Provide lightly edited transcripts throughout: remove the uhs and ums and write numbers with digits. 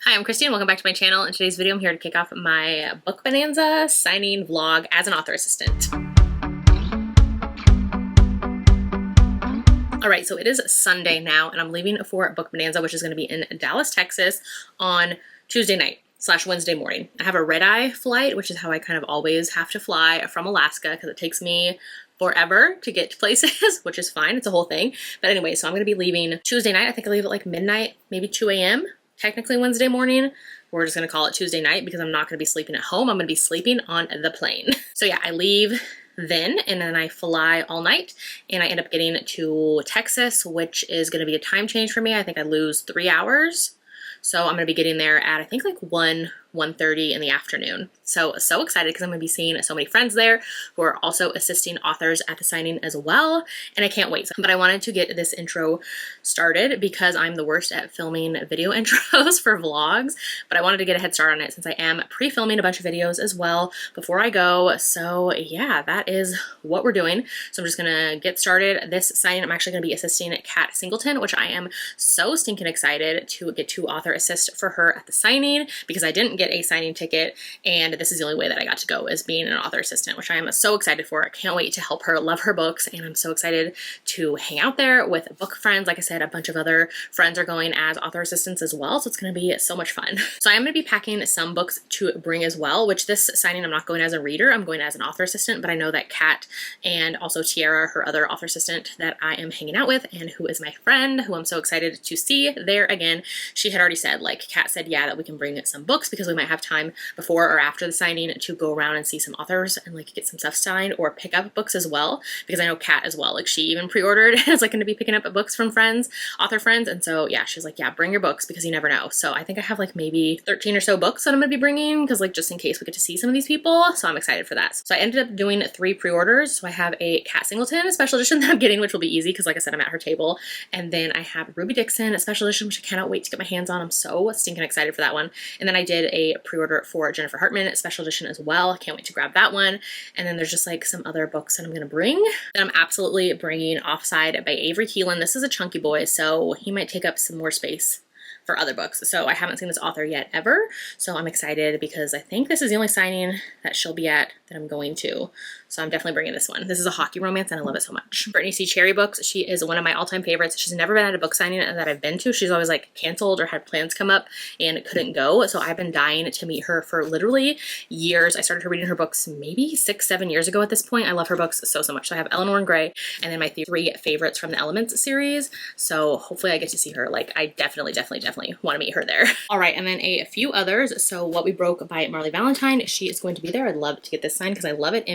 Hi, I'm Christine. Welcome back to my channel. In today's video, I'm here to kick off my book Bonanza signing vlog as an author assistant. All right, so it is Sunday now, and I'm leaving for book Bonanza, which is going to be in Dallas, Texas on Tuesday night / Wednesday morning. I have a red-eye flight, which is how I kind of always have to fly from Alaska because it takes me forever to get to places, which is fine. It's a whole thing. But anyway, so I'm going to be leaving Tuesday night. I think I leave at like midnight, maybe 2 a.m. Technically Wednesday morning. We're just going to call it Tuesday night because I'm not going to be sleeping at home. I'm going to be sleeping on the plane. So yeah, I leave then and then I fly all night and I end up getting to Texas, which is going to be a time change for me. I think I lose 3 hours. So I'm going to be getting there at I think like 1:30 in the afternoon. So excited because I'm going to be seeing so many friends there who are also assisting authors at the signing as well. And I can't wait. But I wanted to get this intro started because I'm the worst at filming video intros for vlogs. But I wanted to get a head start on it since I am pre-filming a bunch of videos as well before I go. So yeah, that is what we're doing. So I'm just going to get started. This signing, I'm actually going to be assisting Kat Singleton, which I am so stinking excited to get to author assist for her at the signing because I didn't get a signing ticket and this is the only way that I got to go is being an author assistant, which I am so excited for. I can't wait to help her, love her books, and I'm so excited to hang out there with book friends. Like I said, a bunch of other friends are going as author assistants as well, so it's going to be so much fun. So I am going to be packing some books to bring as well, which this signing I'm not going as a reader, I'm going as an author assistant, but I know that Kat and also Tiara, her other author assistant that I am hanging out with and who is my friend, who I'm so excited to see there again, she had already said, like Kat said, yeah, that we can bring some books because we might have time before or after the signing to go around and see some authors and like get some stuff signed or pick up books as well, because I know Kat as well, like she even pre-ordered and is like going to be picking up books from friends, author friends, and so yeah, she's like, yeah, bring your books because you never know. So I think I have like maybe 13 or so books that I'm going to be bringing because like just in case we get to see some of these people, so I'm excited for that. So I ended up doing 3 pre-orders. So I have a Kat Singleton special edition that I'm getting, which will be easy because like I said, I'm at her table, and then I have Ruby Dixon a special edition, which I cannot wait to get my hands on. I'm so stinking excited for that one. And then I did a pre-order for Jennifer Hartman special edition as well. I can't wait to grab that one. And then there's just like some other books that I'm going to bring. Then I'm absolutely bringing Offside by Avery Keelan. This is a chunky boy, so he might take up some more space for other books. So I haven't seen this author yet ever. So I'm excited because I think this is the only signing that she'll be at that I'm going to. So I'm definitely bringing this one. This is a hockey romance and I love it so much. Brittany C. Cherry books. She is one of my all-time favorites. She's never been at a book signing that I've been to. She's always like canceled or had plans come up and couldn't go. So I've been dying to meet her for literally years. I started her reading her books maybe 6-7 years ago at this point. I love her books so much. So I have Eleanor and Gray and then my 3 favorites from the Elements series. So hopefully I get to see her. Like I definitely want to meet her there. All right, and then a few others. So What We Broke by Marley Valentine. She is going to be there. I'd love to get this signed because I love it.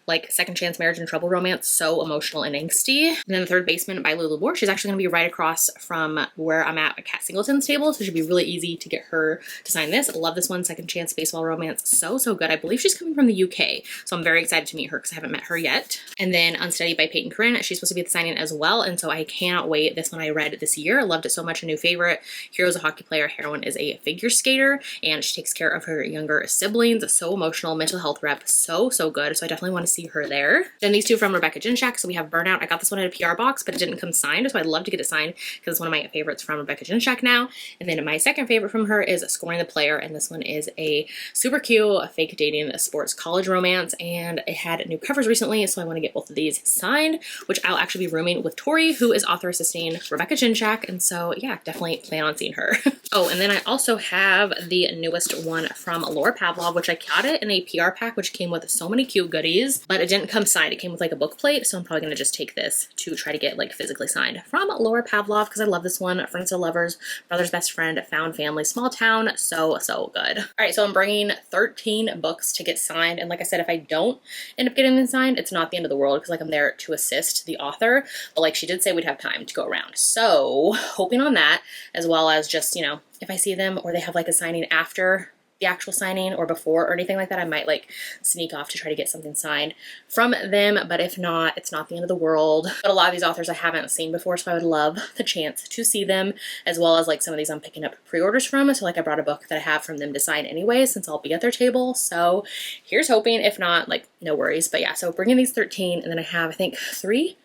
Like Second Chance Marriage and Trouble romance, so emotional and angsty. And then The Third Basement by Lulu Moore. She's actually going to be right across from where I'm at Kat Singleton's table, so it should be really easy to get her to sign this. I love this one, Second Chance Baseball romance, so good. I believe she's coming from the UK, so I'm very excited to meet her because I haven't met her yet. And then Unsteady by Peyton Corinne. She's supposed to be at the signing as well, and so I cannot wait. This one I read this year. I loved it so much. A new favorite. Hero's a hockey player. Heroine is a figure skater, and she takes care of her younger siblings. So emotional, mental health rep, so good. So I definitely want to see her there. Then these 2 from Rebecca Jinshak. So we have Burnout. I got this one in a PR box, but it didn't come signed, so I'd love to get it signed because it's one of my favorites from Rebecca Jinshak now. And then my second favorite from her is Scoring the Player, and this one is a super cute fake dating sports college romance, and it had new covers recently, so I want to get both of these signed, which I'll actually be rooming with Tori, who is author assisting Rebecca Jinshak, and so yeah, definitely plan on seeing her. Oh, and then I also have the newest one from Laura Pavlov, which I got it in a PR pack, which came with so many cute goodies, but it didn't come signed. It came with like a book plate, so I'm probably going to just take this to try to get like physically signed from Laura Pavlov because I love this one. Friends to Lovers, Brother's Best Friend, Found Family, Small Town, so good. All right, so I'm bringing 13 books to get signed, and like I said, if I don't end up getting them signed, it's not the end of the world because like I'm there to assist the author, but like she did say we'd have time to go around, so hoping on that, as well as just, you know, if I see them or they have like a signing after the actual signing or before or anything like that, I might like sneak off to try to get something signed from them. But if not, it's not the end of the world. But a lot of these authors I haven't seen before, so I would love the chance to see them, as well as like some of these I'm picking up pre-orders from. So like I brought a book that I have from them to sign anyway, since I'll be at their table. So here's hoping. If not, like no worries. But yeah, so bringing these 13, and then I have I think 4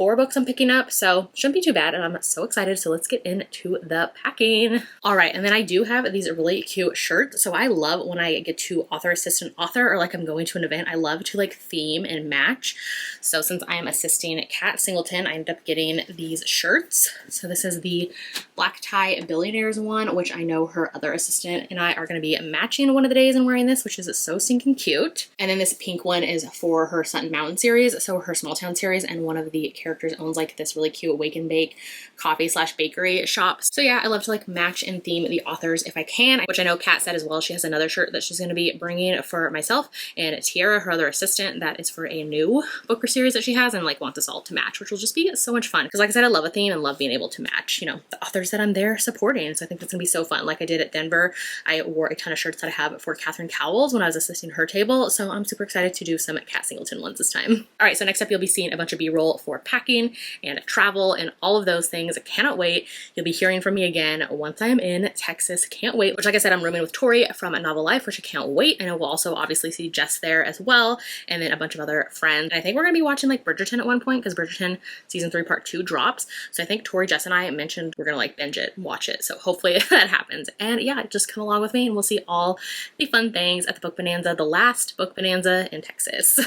4 books I'm picking up, so shouldn't be too bad, and I'm so excited. So let's get into the packing. All right, and then I do have these really cute shirts. So I love when I get to author, assistant author, or like I'm going to an event, I love to like theme and match. So since I am assisting Kat Singleton, I ended up getting these shirts. So this is the black tie billionaires one, which I know her other assistant and I are going to be matching one of the days and wearing this, which is so stinking cute. And then this pink one is for her Sun Mountain series, so her small town series, and one of the characters owns like this really cute wake and bake coffee slash bakery shop. So yeah, I love to like match and theme the authors if I can, which I know Kat said as well. She has another shirt that she's going to be bringing for myself and Tiara, her other assistant, that is for a new book series that she has, and like wants us all to match, which will just be so much fun. Because like I said, I love a theme and love being able to match, you know, the authors that I'm there supporting. So I think that's gonna be so fun. Like I did at Denver, I wore a ton of shirts that I have for Catherine Cowles when I was assisting her table. So I'm super excited to do some Kat Singleton ones this time. All right, so next up you'll be seeing a bunch of B-roll for packing and travel and all of those things. I cannot wait. You'll be hearing from me again once I'm in Texas. Can't wait. Which like I said, I'm rooming with Tori from A Novel Life, which I can't wait. And I will also obviously see Jess there as well, and then a bunch of other friends. And I think we're gonna be watching like Bridgerton at one point, because Bridgerton season 3 part 2 drops. So I think Tori, Jess, and I mentioned we're gonna like binge it, watch it. So hopefully that happens. And yeah, just come along with me and we'll see all the fun things at the Book Bonanza, the last Book Bonanza in Texas.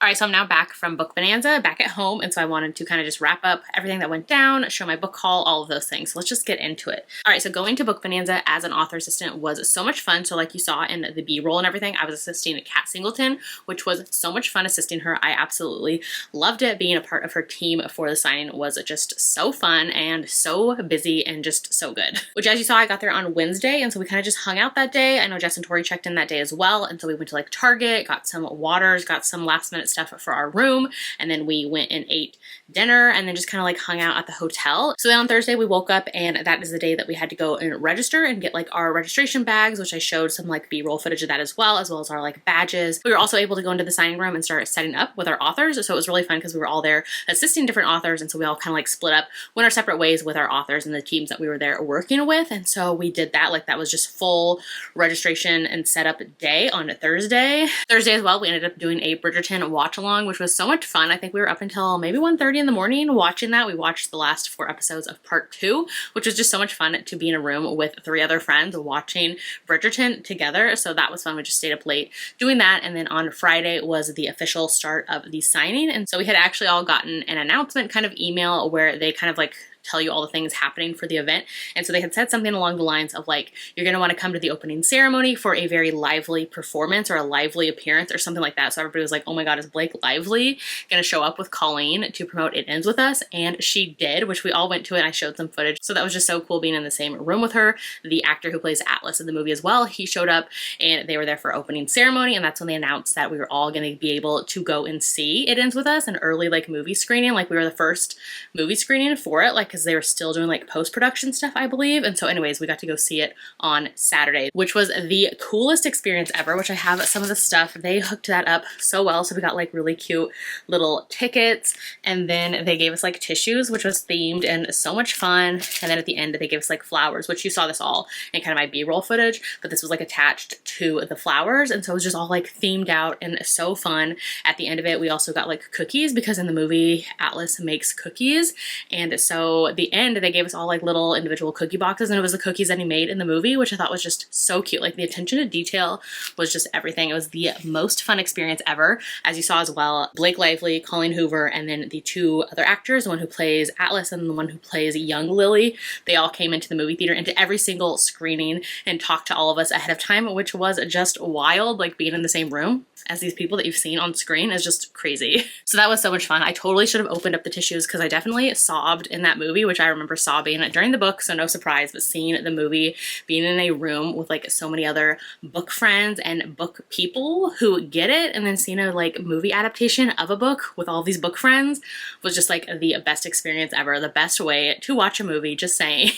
Alright, so I'm now back from Book Bonanza, back at home, and so I wanted to kind of just wrap up everything that went down, show my book haul, all of those things. So let's just get into it. Alright, so going to Book Bonanza as an author assistant was so much fun. So like you saw in the B-roll and everything, I was assisting Kat Singleton, which was so much fun assisting her. I absolutely loved it. Being a part of her team for the signing was just so fun and so busy and just so good. Which, as you saw, I got there on Wednesday, and so we kind of just hung out that day. I know Jess and Tori checked in that day as well, and so we went to like Target, got some waters, got some last minute stuff for our room, and then we went and ate dinner and then just kind of like hung out at the hotel. So then on Thursday we woke up, and that is the day that we had to go and register and get like our registration bags, which I showed some like B-roll footage of that as well as our like badges. We were also able to go into the signing room and start setting up with our authors, so it was really fun because we were all there assisting different authors, and so we all kind of like split up, went our separate ways with our authors and the teams that we were there working with. And so we did that. Like, that was just full registration and setup day on Thursday. Thursday as well, we ended up doing a Bridgerton watch along, which was so much fun. I think we were up until maybe 1:30 in the morning watching that. We watched the last 4 episodes of part 2, which was just so much fun to be in a room with 3 other friends watching Bridgerton together. So that was fun. We just stayed up late doing that. And then on Friday was the official start of the signing. And so we had actually all gotten an announcement kind of email where they kind of like tell you all the things happening for the event. And so they had said something along the lines of like, you're going to want to come to the opening ceremony for a very lively performance or a lively appearance or something like that. So everybody was like, oh my God, is Blake Lively going to show up with Colleen to promote It Ends With Us? And she did, which we all went to it. And I showed some footage. So that was just so cool being in the same room with her. The actor who plays Atlas in the movie as well, he showed up, and they were there for opening ceremony. And that's when they announced that we were all going to be able to go and see It Ends With Us, an early like movie screening. Like, we were the first movie screening for it, like, because they were still doing like post-production stuff, I believe. And so anyways, we got to go see it on Saturday, which was the coolest experience ever, which I have some of the stuff. They hooked that up so well. So we got like really cute little tickets, and then they gave us like tissues, which was themed and so much fun. And then at the end, they gave us like flowers, which you saw this all in kind of my B-roll footage, but this was like attached to the flowers. And so it was just all like themed out and so fun. At the end of it, we also got like cookies, because in the movie, Atlas makes cookies. And so at the end, they gave us all like little individual cookie boxes, and it was the cookies that he made in the movie, which I thought was just so cute. Like, the attention to detail was just everything. It was the most fun experience ever. As you saw as well, Blake Lively, Colleen Hoover, and then the 2 other actors, the one who plays Atlas and the one who plays young Lily, they all came into the movie theater, into every single screening, and talked to all of us ahead of time, which was just wild. Like, being in the same room as these people that you've seen on screen is just crazy. So that was so much fun. I totally should have opened up the tissues, because I definitely sobbed in that movie, which I remember sobbing during the book, so no surprise, but seeing the movie, being in a room with like so many other book friends and book people who get it, and then seeing a like movie adaptation of a book with all these book friends was just like the best experience ever. The best way to watch a movie, just saying.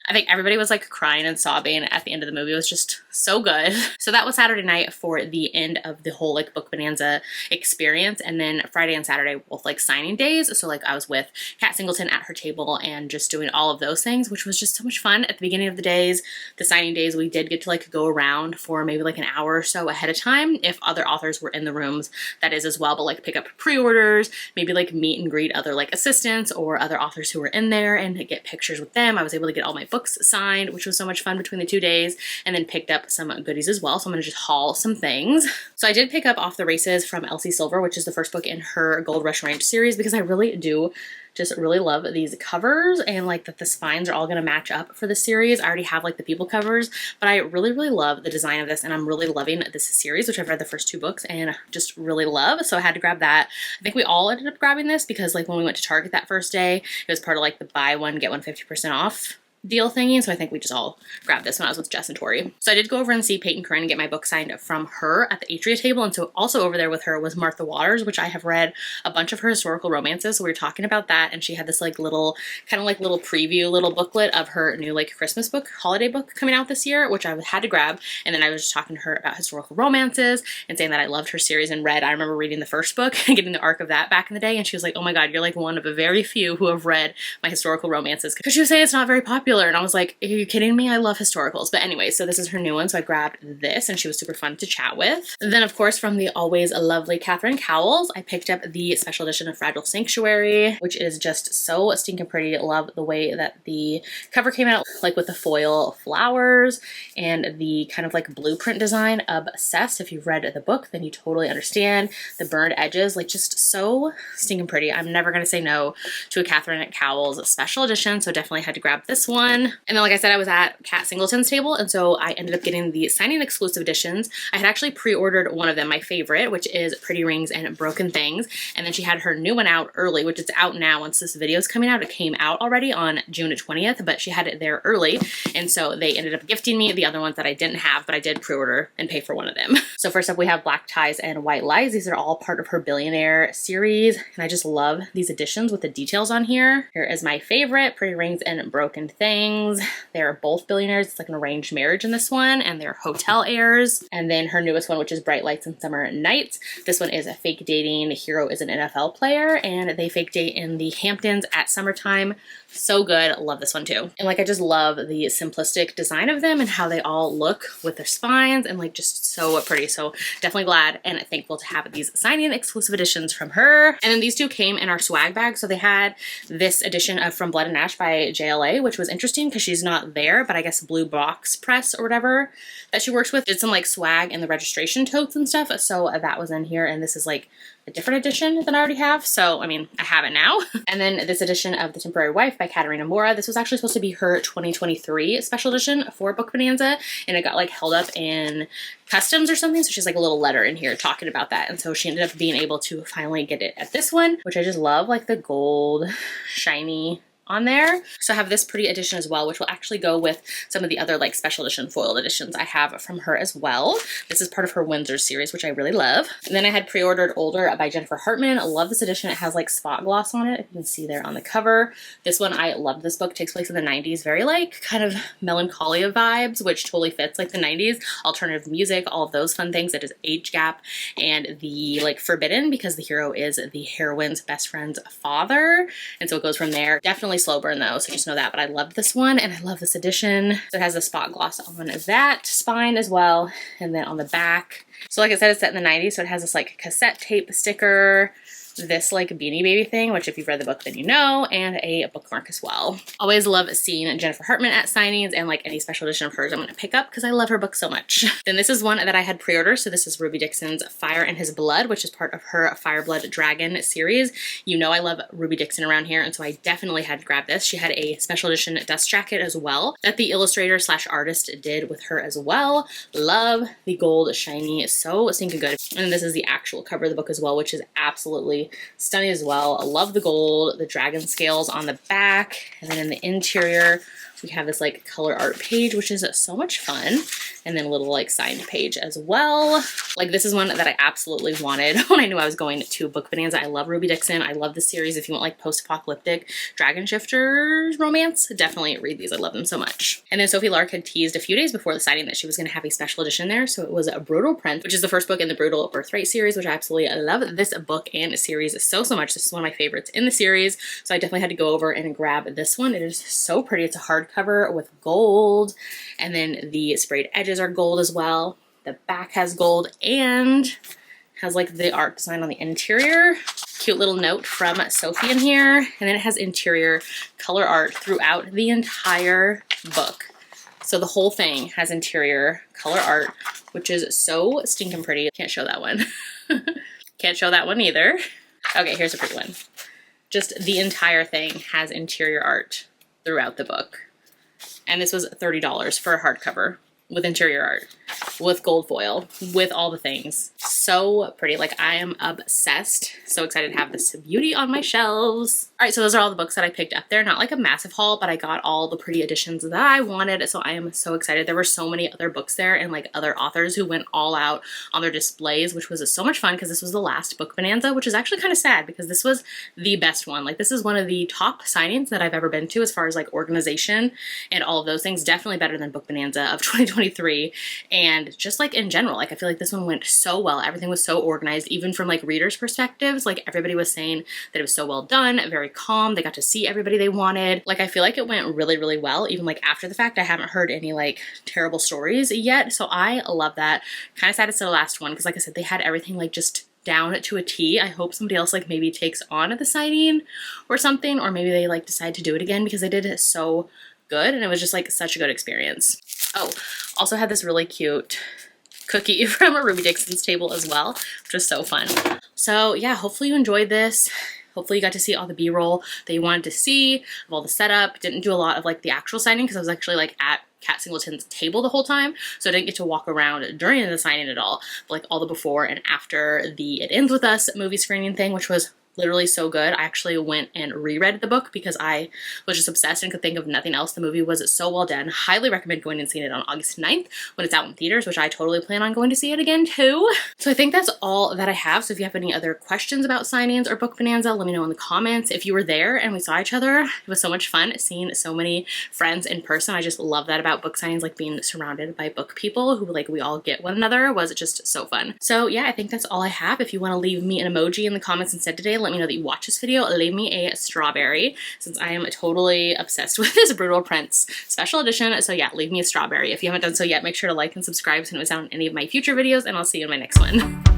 I think everybody was like crying and sobbing at the end of the movie. It was just so good. So that was Saturday night for the end of the whole like Book Bonanza experience. And then Friday and Saturday both like signing days. So like I was with Kat Singleton at her table and just doing all of those things, which was just so much fun. At the beginning of the days, the signing days, we did get to like go around for maybe like an hour or so ahead of time if other authors were in the rooms, that is as well, but like pick up pre-orders, maybe like meet and greet other like assistants or other authors who were in there and get pictures with them. I was able to get all my books signed, which was so much fun between the 2 days, and then picked up some goodies as well. So I'm gonna just haul some things. So I did pick up Off the Races from Elsie Silver, which is the first book in her Gold Rush Ranch series, because I really do just really love these covers, and like that the spines are all going to match up for the series. I already have like the people covers, but I really love the design of this, and I'm really loving this series, which I've read the first 2 books and just really love. So I had to grab that. I think we all ended up grabbing this because like when we went to Target that first day, it was part of like the buy one, get one 50% off deal thingy. So I think we just all grabbed this when I was with Jess and Tori. So I did go over and see Peyton Corinne and get my book signed from her at the Atria table. And so also over there with her was Martha Waters, which I have read a bunch of her historical romances. So we were talking about that. And she had this like little, kind of like little preview, little booklet of her new like Christmas book, holiday book coming out this year, which I had to grab. And then I was just talking to her about historical romances and saying that I loved her series and read. I remember reading the first book and getting the arc of that back in the day. And she was like, oh my God, you're like one of a very few who have read my historical romances. Because she was saying it's not very popular. And I was like, are you kidding me? I love historicals. But anyway, so this is her new one. So I grabbed this and she was super fun to chat with. And then of course from the always lovely Catherine Cowles, I picked up the special edition of Fragile Sanctuary, which is just so stinking pretty. Love the way that the cover came out, like with the foil flowers and the kind of like blueprint design. Obsessed. If you've read the book, then you totally understand the burned edges, like just so stinking pretty. I'm never going to say no to a Catherine Cowles special edition. So definitely had to grab this one. And then like I said, I was at Kat Singleton's table. And so I ended up getting the signing exclusive editions. I had actually pre-ordered one of them, my favorite, which is Pretty Rings and Broken Things. And then she had her new one out early, which is out now. Once this video is coming out, it came out already on June 20th, but she had it there early. And so they ended up gifting me the other ones that I didn't have, but I did pre-order and pay for one of them. So first up, we have Black Ties and White Lies. These are all part of her Billionaire series. And I just love these editions with the details on here. Here is my favorite, Pretty Rings and Broken Things. They're both billionaires. It's like an arranged marriage in this one, and they're hotel heirs. And then her newest one, which is Bright Lights and Summer Nights. This one is a fake dating. The hero is an NFL player, and they fake date in the Hamptons at summertime. So good. Love this one too. And like, I just love the simplistic design of them and how they all look with their spines and like just so pretty. So definitely glad and thankful to have these signing exclusive editions from her. And then these two came in our swag bag. So they had this edition of From Blood and Ash by JLA, which was interesting because she's not there, but I guess Blue Box Press or whatever that she works with did some like swag in the registration totes and stuff. So that was in here. And this is like a different edition than I already have. So, I mean, I have it now. And then this edition of The Temporary Wife by Katerina Mora. This was actually supposed to be her 2023 special edition for Book Bonanza. And it got like held up in customs or something. So she's like a little letter in here talking about that. And so she ended up being able to finally get it at this one, which I just love, like the gold shiny on there. So I have this pretty edition as well, which will actually go with some of the other like special edition foiled editions I have from her as well. This is part of her Windsor series, which I really love. And then I had pre-ordered Older by Jennifer Hartman. I love this edition. It has like spot gloss on it. If you can see there on the cover. This one, I love this book. It takes place in the 90s. Very like kind of melancholia vibes, which totally fits like the 90s. Alternative music, all of those fun things. It is age gap and the like forbidden because the hero is the heroine's best friend's father. And so it goes from there. Definitely slow burn though, so just know that. But I love this one and I love this edition. So it has the spot gloss on that spine as well. And then on the back. So like I said, it's set in the 90s. So it has this like cassette tape sticker, this like Beanie Baby thing, which if you've read the book then you know, and a bookmark as well. Always love seeing Jennifer Hartman at signings and like any special edition of hers I'm going to pick up because I love her book so much. Then this is one that I had pre-ordered. So this is Ruby Dixon's Fire and His Blood, which is part of her Fire Blood Dragon series. You know I love Ruby Dixon around here, and so I definitely had to grab this. She had a special edition dust jacket as well that the illustrator slash artist did with her as well. Love the gold shiny, so stinking good. And this is the actual cover of the book as well, which is absolutely stunning as well. I love the gold, the dragon scales on the back, and then in the interior we have this like color art page, which is so much fun, and then a little like signed page as well. Like this is one that I absolutely wanted when I knew I was going to Book Bonanza. I love Ruby Dixon. I love the series. If you want like post-apocalyptic dragon shifters romance, definitely read these. I love them so much. And then Sophie Lark had teased a few days before the signing that she was going to have a special edition there. So it was a Brutal Prince, which is the first book in the Brutal Birthright series, which I absolutely love this book and series so much. This is one of my favorites in the series. So I definitely had to go over and grab this one. It is so pretty. It's a hardcover with gold, and then the sprayed edges are gold as well. The back has gold and has like the art design on the interior. Cute little note from Sophie in here, and then it has interior color art throughout the entire book. So the whole thing has interior color art, which is so stinking pretty. Can't show that one. Can't show that one either. Okay, here's a pretty one. Just the entire thing has interior art throughout the book. And this was $30 for a hardcover, with interior art, with gold foil, with all the things. So pretty. Like, I am obsessed. So excited to have this beauty on my shelves. All right, so those are all the books that I picked up there. Not like a massive haul, but I got all the pretty editions that I wanted. So I am so excited. There were so many other books there and like other authors who went all out on their displays, which was so much fun because this was the last book bonanza, which is actually kind of sad because this was the best one. Like, this is one of the top signings that I've ever been to as far as like organization and all of those things. Definitely better than book bonanza of 2023. And just like in general, like I feel like this one went so well. Everything was so organized, even from like readers' perspectives. Like, everybody was saying that it was so well done, very calm. They got to see everybody they wanted. Like, I feel like it went really, really well. Even like after the fact, I haven't heard any like terrible stories yet. So I love that. Kind of sad it's the last one because like I said, they had everything like just down to a T. I hope somebody else like maybe takes on the signing or something, or maybe they like decide to do it again because they did it so good and it was just like such a good experience. Oh, also had this really cute cookie from a Ruby Dixon's table as well, which was so fun. So yeah, hopefully you enjoyed this. Hopefully you got to see all the B-roll that you wanted to see of all the setup. Didn't do a lot of like the actual signing because I was actually like at Kat Singleton's table the whole time, so I didn't get to walk around during the signing at all, but like all the before and after the It Ends With Us movie screening thing, which was literally so good. I actually went and reread the book because I was just obsessed and could think of nothing else. The movie was so well done. Highly recommend going and seeing it on August 9th when it's out in theaters, which I totally plan on going to see it again too. So I think that's all that I have. So if you have any other questions about signings or book bonanza, let me know in the comments. If you were there and we saw each other, it was so much fun seeing so many friends in person. I just love that about book signings, like being surrounded by book people who like we all get one another was just so fun. So yeah, I think that's all I have. If you want to leave me an emoji in the comments instead today, let me know that you watch this video. Leave me a strawberry since I am totally obsessed with this Brutal Prince special edition. So yeah, leave me a strawberry. If you haven't done so yet, make sure to like and subscribe so you don't miss out on any of my future videos, and I'll see you in my next one.